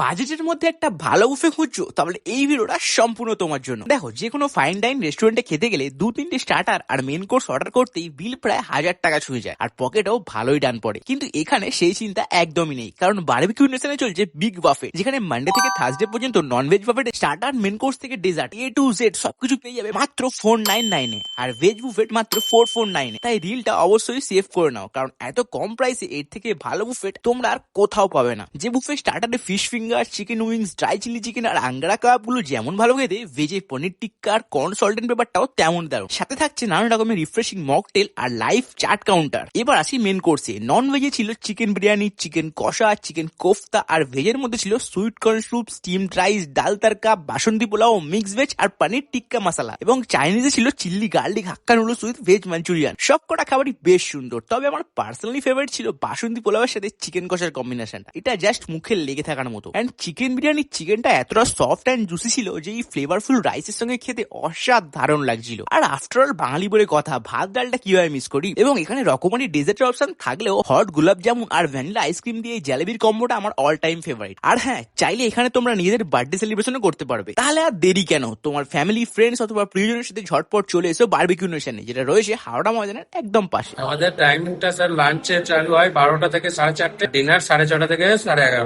বাজেটের মধ্যে একটা ভালো বুফে খুঁজছো, তাহলে এই ভিডিওটা সম্পূর্ণ তোমার জন্য। দেখো, যে কোনো ফাইন ডাইন রেস্টুরেন্টে খেতে গেলে 2-3টে স্টার্টার আর মেন কোর্স অর্ডার করতেই বিল প্রায় 1000 টাকা ছুঁয়ে যায়, আর পকেটেও ভালোই ডান পড়ে। কিন্তু এখানে সেই চিন্তা একদমই নেই, কারণ বারবিকিউ নেশনে চলছে বিগ বাফেট, যেখানে মানডে থেকে থার্সডে পর্যন্ত nonveg buffet starter, main course থেকে ডেজার্ট A to Z সবকিছু পেয়ে যাবে মাত্র 499 এ, আর ভেজ বুফেট মাত্র 449 এ। তাই রিলটা অবশ্যই সেভ করে নাও, কারণ এত কম প্রাইসে এর থেকে ভালো বুফেট তোমরা আর কোথাও পাবে না। যে বুফে স্টার্টারে fish finger, chicken wings, dry chilli chicken আর আঙ্গারা কাবাব গুলো যেমন ভালো খেতে, ভেজে পনির টিক্কা আর কর্ন সল্ট এন্ড পেপারটাও তেমন দারুণ। সাথে থাকছে নানান রকমের রিফ্রেশিং মকটেল আর লাইভ চাট কাউন্টার। এবার আসি মেন কোর্সে। নন ভেজে ছিল চিকেন বিরিয়ানি, চিকেন কষা, চিকেন কোফতা, আর ভেজের মধ্যে ছিল sweet corn soup, steamed rice, dal tadka, basanti pulao, mix veg আর পনির টিক্কা মশলা। এবং চাইনিজে ছিল চিল্লি garlic hakka noodles with veg Manchurian. সব কটা খাবারই বেশ সুন্দর, তবে আমার পার্সোনালি ফেভারিট ছিল বাসন্তী পোলাওয়ের সাথে চিকেন কষার কম্বিনেশনটা। এটা জাস্ট মুখে লেগে থাকার মতো। এন্ড চিকেন বিরিয়ানির চিকেনটা এতটা সফট এন্ড জুসি ছিল যে এই ফ্লেভারফুল রাইসের সঙ্গে খেতে অসাধারণ লাগছিল। আর আফটার অল বাঙালি বলে কথা, ভাত ডালটা কিভাবে মিস করি। এবং এখানে রকমারি ডেজার্টের অপশন থাকলেও হট গোলাপ জামুন আর ভ্যানিলা আইসক্রিম দিয়ে জালেবির কম্বোটা আমার অল টাইম ফেভারিট। আর হ্যাঁ, চাইলে এখানে তোমরা নিজেদের বার্থডে সেলিব্রেশনও করতে পারবে। তাহলে আর দেরি কেন, তোমার ফ্যামিলি, ফ্রেন্ডস অথবা প্রিয়জনের সাথে ঝটপট চলে এসো বারবিকিউ নেশনে, যেটা রয়েছে হাওড়া ময়দানের একদম পাশে। আমাদের টাইমিংটা স্যার লাঞ্চে চালু হয় 12টা থেকে 4:30, ডিনার 6:30 থেকে 11:30।